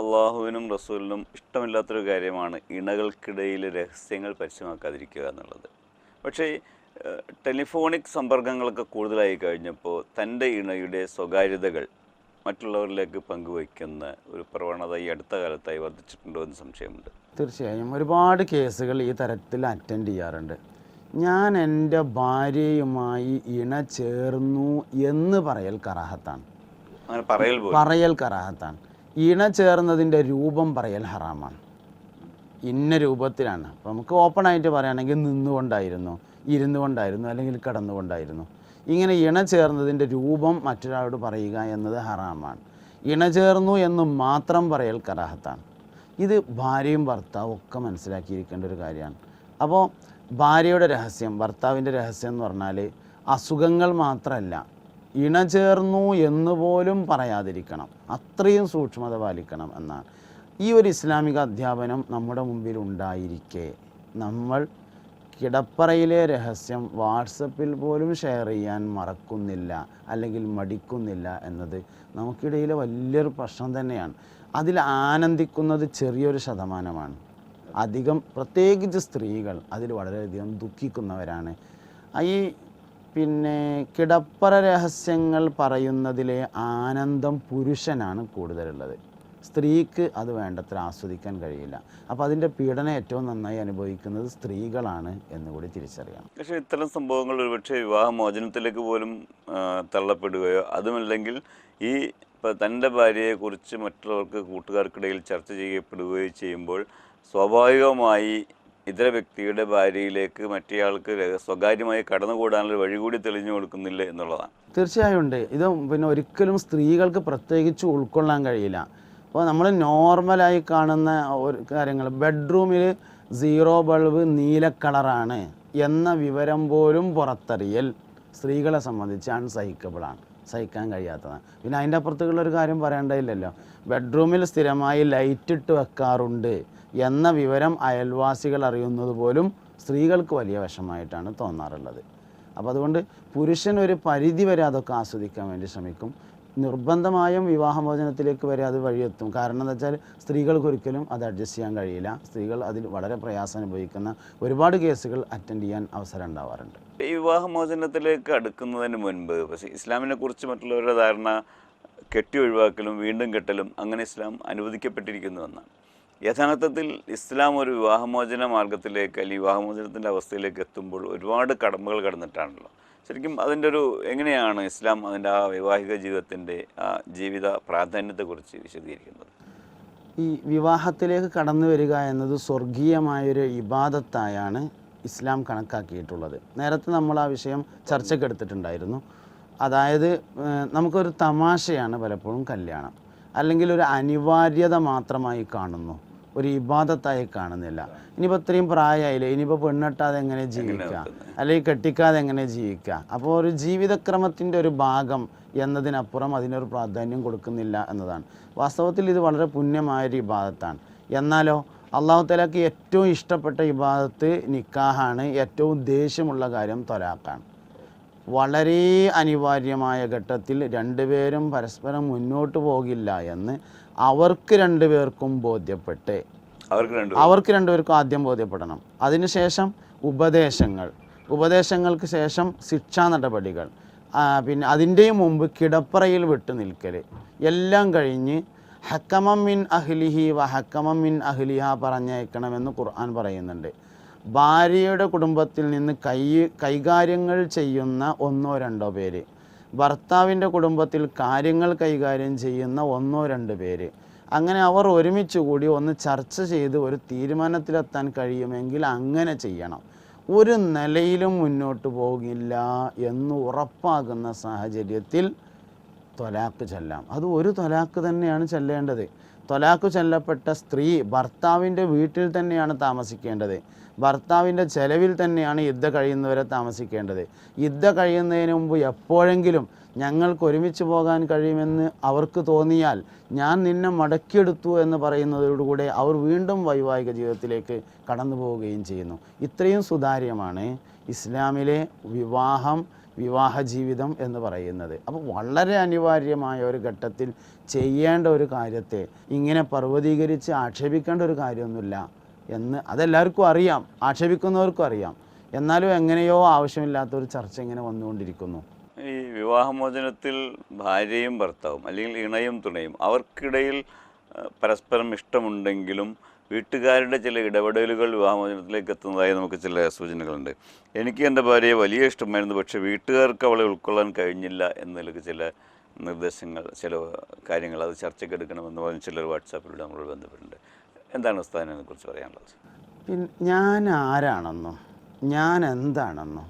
അള്ളാഹുവിനും റസൂലിനും ഇഷ്ടമില്ലാത്തൊരു കാര്യമാണ് ഇണകൾക്കിടയിൽ രഹസ്യങ്ങൾ പരസ്യമാക്കാതിരിക്കുക എന്നുള്ളത്. പക്ഷേ ടെലിഫോണിക് സമ്പർക്കങ്ങളൊക്കെ കൂടുതലായി കഴിഞ്ഞപ്പോൾ തൻ്റെ ഇണയുടെ സ്വകാര്യതകൾ മറ്റുള്ളവരിലേക്ക് പങ്കുവയ്ക്കുന്ന ഒരു പ്രവണത ഈ അടുത്ത കാലത്തായി വർദ്ധിച്ചിട്ടുണ്ടോ എന്ന് സംശയമുണ്ട്. തീർച്ചയായും ഒരുപാട് കേസുകൾ ഈ തരത്തിൽ അറ്റൻഡ് ചെയ്യാറുണ്ട്. ഞാൻ എൻ്റെ ഭാര്യയുമായി ഇണ ചേർന്നു എന്ന് പറയൽ കറാഹത്താണ്. അങ്ങനെ പറയൽ കറാഹത്താണ്. ഇണ ചേർന്നതിൻ്റെ രൂപം പറയൽ ഹറാമാണ്. ഇന്ന രൂപത്തിലാണ്. അപ്പോൾ നമുക്ക് ഓപ്പണായിട്ട് പറയുകയാണെങ്കിൽ നിന്നുകൊണ്ടായിരുന്നു, ഇരുന്നു കൊണ്ടായിരുന്നു, അല്ലെങ്കിൽ കിടന്നുകൊണ്ടായിരുന്നു. ഇങ്ങനെ ഇണ ചേർന്നതിൻ്റെ രൂപം മറ്റൊരാളോട് പറയുക എന്നത് ഹറാമാണ്. ഇണ ചേർന്നു എന്ന് മാത്രം പറയൽ കറാഹത്താണ്. ഇത് ഭാര്യയും ഭർത്താവും ഒക്കെ മനസ്സിലാക്കിയിരിക്കേണ്ട ഒരു കാര്യമാണ്. അപ്പോൾ ഭാര്യയുടെ രഹസ്യം, ഭർത്താവിൻ്റെ രഹസ്യം എന്ന് പറഞ്ഞാൽ അസുഖങ്ങൾ മാത്രമല്ല, ഇണ ചേർന്നു എന്നുപോലും പറയാതിരിക്കണം. അത്രയും സൂക്ഷ്മത പാലിക്കണം എന്നാണ്. ഈ ഒരു ഇസ്ലാമിക അധ്യാപനം നമ്മുടെ മുമ്പിൽ ഉണ്ടായിരിക്കെ നമ്മൾ കിടപ്പറയിലെ രഹസ്യം വാട്സപ്പിൽ പോലും ഷെയർ ചെയ്യാൻ മറക്കുന്നില്ല, അല്ലെങ്കിൽ മടിക്കുന്നില്ല എന്നത് നമുക്കിടയിലെ വലിയൊരു പ്രശ്നം തന്നെയാണ്. അതിൽ ആനന്ദിക്കുന്നത് ചെറിയൊരു ശതമാനമാണ്. പ്രത്യേകിച്ച് സ്ത്രീകൾ അതിൽ വളരെയധികം ദുഃഖിക്കുന്നവരാണ്. ഈ കിടപ്പറ രഹസ്യങ്ങൾ പറയുന്നതിലെ ആനന്ദം പുരുഷനാണ് കൂടുതലുള്ളത്. സ്ത്രീക്ക് അത് വേണ്ടത്ര ആസ്വദിക്കാൻ കഴിയില്ല. അപ്പോൾ അതിൻ്റെ പീഡനം ഏറ്റവും നന്നായി അനുഭവിക്കുന്നത് സ്ത്രീകളാണ് എന്നുകൂടി തിരിച്ചറിയണം. പക്ഷേ ഇത്തരം സംഭവങ്ങൾ ഒരുപക്ഷെ വിവാഹമോചനത്തിലേക്ക് പോലും തള്ളപ്പെടുകയോ അതുമല്ലെങ്കിൽ ഈ തൻ്റെ ഭാര്യയെക്കുറിച്ച് മറ്റുള്ളവർക്ക് കൂട്ടുകാർക്കിടയിൽ ചർച്ച ചെയ്യപ്പെടുകയോ ചെയ്യുമ്പോൾ സ്വാഭാവികമായി ഇതര വ്യക്തിയുടെ ഭാര്യയിലേക്ക് മറ്റേയാൾക്ക് സ്വകാര്യമായി കടന്നുകൂടാനുള്ള വഴി കൂടി തെളിഞ്ഞു കൊടുക്കുന്നില്ല എന്നുള്ളതാണ്. തീർച്ചയായും ഉണ്ട്. ഇത് ഒരിക്കലും സ്ത്രീകൾക്ക് പ്രത്യേകിച്ച് ഉൾക്കൊള്ളാൻ കഴിയില്ല. അപ്പോൾ നമ്മൾ നോർമലായി കാണുന്ന ഒരു കാര്യങ്ങൾ, ബെഡ്റൂമിൽ 0 ബൾബ് നീല കളറാണ് എന്ന വിവരം പോലും പുറത്തറിയൽ സ്ത്രീകളെ സംബന്ധിച്ച് അൺസഹിക്കബിളാണ്, സഹിക്കാൻ കഴിയാത്തതാണ്. പിന്നെ അതിൻ്റെ അപ്പുറത്തുള്ളൊരു കാര്യം പറയേണ്ടതില്ലല്ലോ. ബെഡ്റൂമിൽ സ്ഥിരമായി ലൈറ്റ് ഇട്ട് വെക്കാറുണ്ട് എന്ന വിവരം അയൽവാസികൾ അറിയുന്നത് പോലും സ്ത്രീകൾക്ക് വലിയ വിഷമമായിട്ടാണ് തോന്നാറുള്ളത്. അപ്പോൾ അതുകൊണ്ട് പുരുഷൻ ഒരു പരിധി വരെ അതൊക്കെ ആസ്വദിക്കാൻ വേണ്ടി ശ്രമിക്കും. നിർബന്ധമായും വിവാഹമോചനത്തിലേക്ക് വരെ അത് വഴിയെത്തും. കാരണം എന്താ വെച്ചാൽ സ്ത്രീകൾക്ക് ഒരിക്കലും അത് അഡ്ജസ്റ്റ് ചെയ്യാൻ കഴിയില്ല. സ്ത്രീകൾ അതിൽ വളരെ പ്രയാസം അനുഭവിക്കുന്ന ഒരുപാട് കേസുകൾ അറ്റൻഡ് ചെയ്യാൻ അവസരം ഉണ്ടാവാറുണ്ട്. ഈ വിവാഹമോചനത്തിലേക്ക് അടുക്കുന്നതിന് മുൻപ് പക്ഷേ ഇസ്ലാമിനെ കുറിച്ച് മറ്റുള്ളവരുടെ ധാരണ കെട്ടി ഒഴിവാക്കലും വീണ്ടും കെട്ടലും അങ്ങനെ ഇസ്ലാം അനുവദിക്കപ്പെട്ടിരിക്കുന്നുവെന്നാണ്. യഥാർത്ഥത്തിൽ ഇസ്ലാം ഒരു വിവാഹമോചന മാർഗത്തിലേക്ക് അല്ലെങ്കിൽ വിവാഹമോചനത്തിൻ്റെ അവസ്ഥയിലേക്ക് എത്തുമ്പോൾ ഒരുപാട് കടമ്പകൾ കടന്നിട്ടാണല്ലോ. ശരിക്കും അതിൻ്റെ എങ്ങനെയാണ് ഇസ്ലാം അതിൻ്റെ ആ വൈവാഹിക ജീവിതത്തിൻ്റെ ആ ജീവിത പ്രാധാന്യത്തെക്കുറിച്ച് വിശദീകരിക്കുന്നത്? ഈ വിവാഹത്തിലേക്ക് കടന്നു വരിക എന്നത് സ്വർഗീയമായൊരു ഇബാദത്തായാണ് ഇസ്ലാം കണക്കാക്കിയിട്ടുള്ളത്. നേരത്തെ നമ്മൾ ആ വിഷയം ചർച്ചയ്ക്കെടുത്തിട്ടുണ്ടായിരുന്നു. അതായത് നമുക്കൊരു തമാശയാണ് പലപ്പോഴും കല്യാണം, അല്ലെങ്കിൽ ഒരു അനിവാര്യത മാത്രമായി കാണുന്നു, ഒരു ഇബാദത്തായി കാണുന്നില്ല. ഇനിയിപ്പോൾ ഇത്രയും പ്രായമായില്ലേ, ഇനിയിപ്പോൾ പെണ്ണെട്ടാതെ എങ്ങനെ ജീവിക്കുക, അല്ലെങ്കിൽ കെട്ടിക്കാതെ എങ്ങനെ ജീവിക്കുക. അപ്പോൾ ഒരു ജീവിതക്രമത്തിൻ്റെ ഒരു ഭാഗം എന്നതിനപ്പുറം അതിനൊരു പ്രാധാന്യം കൊടുക്കുന്നില്ല എന്നതാണ്. വാസ്തവത്തിൽ ഇത് വളരെ പുണ്യമായൊരു ഇബാദത്താണ്. എന്നാലോ അള്ളാഹു തആലക്ക് ഏറ്റവും ഇഷ്ടപ്പെട്ട ഇബാദത്ത് നിക്കാഹാണ്. ഏറ്റവും ദേഷ്യമുള്ള കാര്യം ത്വലാഖാണ്. വളരെ അനിവാര്യമായ ഘട്ടത്തിൽ രണ്ടുപേരും പരസ്പരം മുന്നോട്ട് പോകില്ല എന്ന് അവർക്ക് രണ്ടുപേർക്കും ബോധ്യപ്പെട്ട്, അവർക്ക് രണ്ടുപേർക്കും ആദ്യം ബോധ്യപ്പെടണം. അതിനുശേഷം ഉപദേശങ്ങൾക്ക് ശേഷം ശിക്ഷാ നടപടികൾ, പിന്നെ അതിൻ്റെയും മുമ്പ് കിടപ്പറയിൽ വിട്ടു നിൽക്കൽ, എല്ലാം കഴിഞ്ഞ് ഹക്കമം മിൻ അഹ്ലിഹി വ ഹക്കമം മിൻ അഹ്ലിഹ പറഞ്ഞയക്കണമെന്ന് ഖുർആൻ പറയുന്നുണ്ട്. ഭാര്യയുടെ കുടുംബത്തിൽ നിന്ന് കൈകാര്യങ്ങൾ ചെയ്യുന്ന 1-2 പേര്, ഭർത്താവിൻ്റെ കുടുംബത്തിൽ കാര്യങ്ങൾ കൈകാര്യം ചെയ്യുന്ന 1-2 പേര്, അങ്ങനെ അവർ ഒരുമിച്ച് കൂടി ഒന്ന് ചർച്ച ചെയ്ത് ഒരു തീരുമാനത്തിലെത്താൻ കഴിയുമെങ്കിൽ അങ്ങനെ ചെയ്യണം. ഒരു നിലയിലും മുന്നോട്ട് പോകില്ല എന്ന് ഉറപ്പാകുന്ന സാഹചര്യത്തിൽ ത്വലാഖ് ചെല്ലാം. അത് ഒരു ത്വലാഖ് തന്നെയാണ് ചെല്ലേണ്ടത്. ത്വലാഖ് ചൊല്ലപ്പെട്ട സ്ത്രീ ഭർത്താവിൻ്റെ വീട്ടിൽ തന്നെയാണ് താമസിക്കേണ്ടത്. ഭർത്താവിൻ്റെ ചെലവിൽ തന്നെയാണ് ഇദ്ദ കഴിയുന്നവരെ താമസിക്കേണ്ടത്. ഇദ്ദ കഴിയുന്നതിന് മുമ്പ് എപ്പോഴെങ്കിലും ഞങ്ങൾക്ക് ഒരുമിച്ച് പോകാൻ കഴിയുമെന്ന് അവർക്ക് തോന്നിയാൽ ഞാൻ നിന്നെ മടക്കിയെടുത്തു എന്ന് പറയുന്നതോടുകൂടെ അവർ വീണ്ടും വൈവാഹിക ജീവിതത്തിലേക്ക് കടന്നു പോവുകയും ചെയ്യുന്നു. ഇത്രയും സുതാര്യമാണ് ഇസ്ലാമിലെ വിവാഹം വിവാഹ ജീവിതം എന്ന് പറയുന്നത്. അപ്പോൾ വളരെ അനിവാര്യമായ ഒരു ഘട്ടത്തിൽ ചെയ്യേണ്ട ഒരു കാര്യത്തെ ഇങ്ങനെ പർവ്വതീകരിച്ച് ആക്ഷേപിക്കേണ്ട ഒരു കാര്യമൊന്നുമില്ല എന്ന് അതെല്ലാവർക്കും അറിയാം, ആക്ഷേപിക്കുന്നവർക്കും അറിയാം. എന്നാലും എങ്ങനെയോ ആവശ്യമില്ലാത്തൊരു ചർച്ച ഇങ്ങനെ വന്നുകൊണ്ടിരിക്കുന്നു. ഈ വിവാഹമോചനത്തിൽ ഭാര്യയും ഭർത്താവും അല്ലെങ്കിൽ ഇണയും തുണയും അവർക്കിടയിൽ പരസ്പരം ഇഷ്ടമുണ്ടെങ്കിലും വീട്ടുകാരുടെ ചില ഇടപെടലുകൾ വിവാഹമോചനത്തിലേക്ക് എത്തുന്നതായി നമുക്ക് ചില സൂചനകളുണ്ട്. എനിക്ക് എൻ്റെ ഭാര്യയെ വലിയ ഇഷ്ടമായിരുന്നു, പക്ഷേ വീട്ടുകാർക്ക് അവളെ ഉൾക്കൊള്ളാൻ കഴിഞ്ഞില്ല എന്നതിലേക്ക് ചില നിർദ്ദേശങ്ങൾ, ചില കാര്യങ്ങൾ അത് ചർച്ചയ്ക്ക് എടുക്കണമെന്ന് പറഞ്ഞ് ചിലർ വാട്സാപ്പിലൂടെ നമ്മളോട് ബന്ധപ്പെട്ടിട്ടുണ്ട്. എന്താണ് ഉസ്താദിനെ കുറിച്ച് പറയാനുള്ളത്? പിന്നെ ഞാൻ ആരാണെന്നോ ഞാൻ എന്താണെന്നോ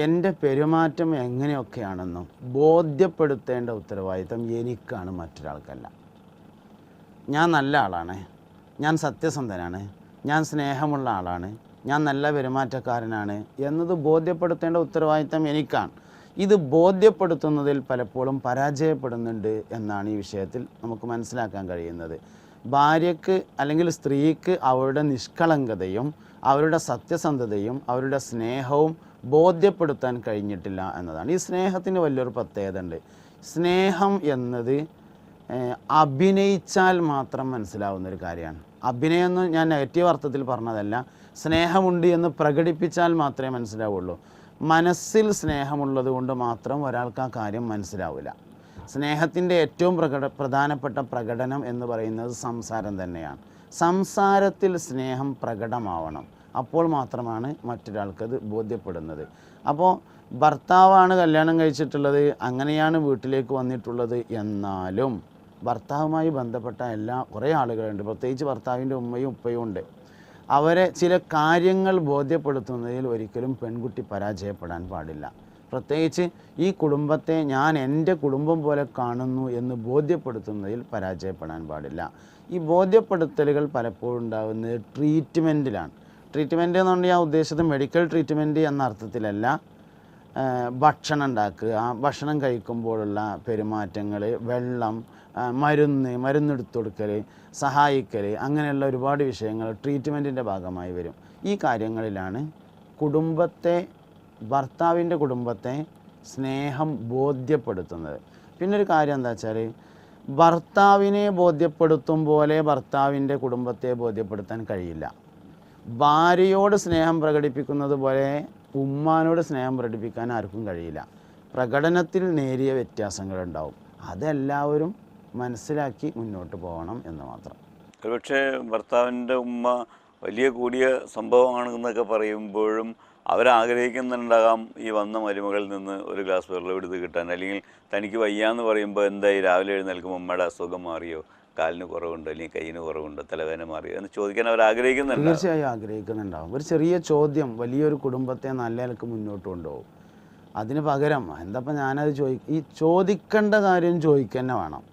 എൻ്റെ പെരുമാറ്റം എങ്ങനെയൊക്കെയാണെന്നോ ബോധ്യപ്പെടുത്തേണ്ട ഉത്തരവാദിത്തം എനിക്കാണ്, മറ്റൊരാൾക്കല്ല. ഞാൻ നല്ല ആളാണ്, ഞാൻ സത്യസന്ധനാണ്, ഞാൻ സ്നേഹമുള്ള ആളാണ്, ഞാൻ നല്ല പെരുമാറ്റക്കാരനാണ് എന്നത് ബോധ്യപ്പെടുത്തേണ്ട ഉത്തരവാദിത്തം എനിക്കാണ്. ഇത് ബോധ്യപ്പെടുത്തുന്നതിൽ പലപ്പോഴും പരാജയപ്പെടുന്നുണ്ട് എന്നാണ് ഈ വിഷയത്തിൽ നമുക്ക് മനസ്സിലാക്കാൻ കഴിയുന്നത്. ഭാര്യയ്ക്ക് അല്ലെങ്കിൽ സ്ത്രീക്ക് അവരുടെ നിഷ്കളങ്കതയും അവരുടെ സത്യസന്ധതയും അവരുടെ സ്നേഹവും ബോധ്യപ്പെടുത്താൻ കഴിഞ്ഞിട്ടില്ല എന്നതാണ്. ഈ സ്നേഹത്തിന് വലിയൊരു പ്രത്യേകത ഉണ്ട്. സ്നേഹം എന്നത് അഭിനയിച്ചാൽ മാത്രം മനസ്സിലാവുന്നൊരു കാര്യമാണ്. അഭിനയം എന്ന് ഞാൻ നെഗറ്റീവ് അർത്ഥത്തിൽ പറഞ്ഞതല്ല, സ്നേഹമുണ്ട് എന്ന് പ്രകടിപ്പിച്ചാൽ മാത്രമേ മനസ്സിലാവുള്ളൂ. മനസ്സിൽ സ്നേഹമുള്ളത് കൊണ്ട് മാത്രം ഒരാൾക്ക് ആ കാര്യം മനസ്സിലാവില്ല. സ്നേഹത്തിൻ്റെ ഏറ്റവും പ്രധാനപ്പെട്ട പ്രകടനം എന്ന് പറയുന്നത് സംസാരം തന്നെയാണ്. സംസാരത്തിൽ സ്നേഹം പ്രകടമാവണം, അപ്പോൾ മാത്രമാണ് മറ്റൊരാൾക്കത് ബോധ്യപ്പെടുന്നത്. അപ്പോൾ ഭർത്താവാണ് കല്യാണം കഴിച്ചിട്ടുള്ളത്, അങ്ങനെയാണ് വീട്ടിലേക്ക് വന്നിട്ടുള്ളത്, എന്നാലും ഭർത്താവുമായി ബന്ധപ്പെട്ട കുറേ ആളുകളുണ്ട്, പ്രത്യേകിച്ച് ഭർത്താവിൻ്റെ ഉമ്മയും ഉപ്പയും ഉണ്ട്. അവരെ ചില കാര്യങ്ങൾ ബോധ്യപ്പെടുത്തുന്നതിൽ ഒരിക്കലും പെൺകുട്ടി പരാജയപ്പെടാൻ പാടില്ല. പ്രത്യേകിച്ച് ഈ കുടുംബത്തെ ഞാൻ എൻ്റെ കുടുംബം പോലെ കാണുന്നു എന്ന് ബോധ്യപ്പെടുത്തുന്നതിൽ പരാജയപ്പെടാൻ പാടില്ല. ഈ ബോധ്യപ്പെടുത്തലുകൾ പലപ്പോഴും ഉണ്ടാകുന്നത് ട്രീറ്റ്മെൻറ്റിലാണ്. ട്രീറ്റ്മെൻറ്റ് എന്ന് പറഞ്ഞാൽ ഞാൻ ഉദ്ദേശിച്ചത് മെഡിക്കൽ ട്രീറ്റ്മെൻറ്റ് എന്ന അർത്ഥത്തിലല്ല. ഭക്ഷണം ഉണ്ടാക്കുക, ഭക്ഷണം കഴിക്കുമ്പോഴുള്ള പെരുമാറ്റങ്ങൾ, വെള്ളം, മരുന്നെടുത്തു കൊടുക്കൽ, സഹായിക്കൽ, അങ്ങനെയുള്ള ഒരുപാട് വിഷയങ്ങൾ ട്രീറ്റ്മെൻറ്റിൻ്റെ ഭാഗമായി വരും. ഈ കാര്യങ്ങളിലാണ് ഭർത്താവിൻ്റെ കുടുംബത്തെ സ്നേഹം ബോധ്യപ്പെടുത്തുന്നത്. പിന്നൊരു കാര്യം എന്താ വെച്ചാൽ, ഭർത്താവിനെ ബോധ്യപ്പെടുത്തും പോലെ ഭർത്താവിൻ്റെ കുടുംബത്തെ ബോധ്യപ്പെടുത്താൻ കഴിയില്ല. ഭാര്യയോട് സ്നേഹം പ്രകടിപ്പിക്കുന്നത് പോലെ ഉമ്മാനോട് സ്നേഹം പ്രകടിപ്പിക്കാൻ ആർക്കും കഴിയില്ല. പ്രകടനത്തിൽ നേരിയ വ്യത്യാസങ്ങളുണ്ടാവും. അതെല്ലാവരും മനസ്സിലാക്കി മുന്നോട്ട് പോകണം എന്ന് മാത്രം. ഒരുപക്ഷെ ഭർത്താവിൻ്റെ ഉമ്മ വലിയ കൂടിയ സംഭവമാണെന്നൊക്കെ പറയുമ്പോഴും അവരാഗ്രഹിക്കുന്നുണ്ടാകാം ഈ വന്ന മരുമകളിൽ നിന്ന് ഒരു ഗ്ലാസ് വെള്ളം എടുത്ത് കിട്ടാൻ, അല്ലെങ്കിൽ തനിക്ക് വയ്യാന്ന് പറയുമ്പോൾ എന്തായി രാവിലെ എഴുന്നേൽക്കുമ്പോൾ ഉമ്മയുടെ അസുഖം മാറിയോ, കാലിന് കുറവുണ്ടോ, അല്ലെങ്കിൽ കയ്യിന് കുറവുണ്ടോ, തലവേദന മാറിയോ എന്ന് ചോദിക്കാൻ അവർ ആഗ്രഹിക്കുന്നുണ്ട്. തീർച്ചയായും ആഗ്രഹിക്കുന്നുണ്ടാവും. ഒരു ചെറിയ ചോദ്യം വലിയൊരു കുടുംബത്തെ നല്ല നിലക്ക് മുന്നോട്ട് കൊണ്ടുപോകും. അതിന് പകരം എന്താപ്പം ഞാനത് ഈ ചോദിക്കേണ്ട കാര്യം ചോദിക്കുക തന്നെ വേണം.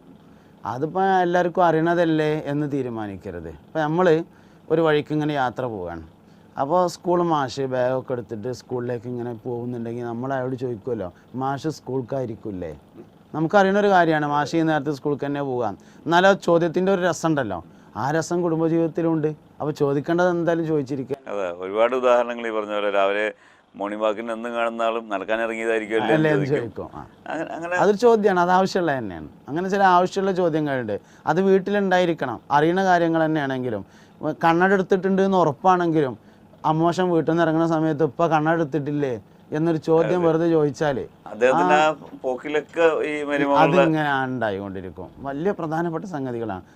അതിപ്പോൾ എല്ലാവർക്കും അറിയണതല്ലേ എന്ന് തീരുമാനിക്കരുത്. ഇപ്പോൾ നമ്മൾ ഒരു വഴിക്ക് ഇങ്ങനെ യാത്ര പോവുകയാണ്. അപ്പോൾ സ്കൂൾ മാഷ് ബാഗൊക്കെ എടുത്തിട്ട് സ്കൂളിലേക്ക് ഇങ്ങനെ പോകുന്നുണ്ടെങ്കിൽ നമ്മൾ അയാളോട് ചോദിക്കുമല്ലോ, മാഷ് സ്കൂൾക്കായിരിക്കില്ലേ? നമുക്കറിയണൊരു കാര്യമാണ് മാഷ് ഈ നേരത്തെ സ്കൂൾക്ക് തന്നെ പോകാം. എന്നാലും ചോദ്യത്തിൻ്റെ ഒരു രസം ഉണ്ടല്ലോ, ആ രസം കുടുംബജീവിതത്തിലുണ്ട്. അപ്പോൾ ചോദിക്കേണ്ടത് എന്തായാലും ചോദിച്ചിരിക്കുക. അതെ, ഒരുപാട് ഉദാഹരണങ്ങൾ ഈ പറഞ്ഞ പോലെ രാവിലെ മോർണിംഗ് വാക്കിന് എന്നും കാണുന്ന ആളും നടക്കാൻ ഇറങ്ങിയതായിരിക്കുമല്ലേ ചോദിക്കും. അങ്ങനെ അതൊരു ചോദ്യമാണ്, അത് ആവശ്യമുള്ള തന്നെയാണ്. അങ്ങനെ ചില ആവശ്യമുള്ള ചോദ്യങ്ങളുണ്ട്. അത് വീട്ടിലുണ്ടായിരിക്കണം. അറിയുന്ന കാര്യങ്ങൾ തന്നെയാണെങ്കിലും, കണ്ണടെടുത്തിട്ടുണ്ട് എന്ന് ഉറപ്പാണെങ്കിലും അമ്മോശം വീട്ടിൽ നിന്ന് ഇറങ്ങുന്ന സമയത്ത് ഇപ്പം കണ്ണടെടുത്തിട്ടില്ലേ എന്നൊരു ചോദ്യം വെറുതെ ചോദിച്ചാൽ അതിങ്ങനെ ഉണ്ടായിക്കൊണ്ടിരിക്കും. വലിയ പ്രധാനപ്പെട്ട സംഗതികളാണ്.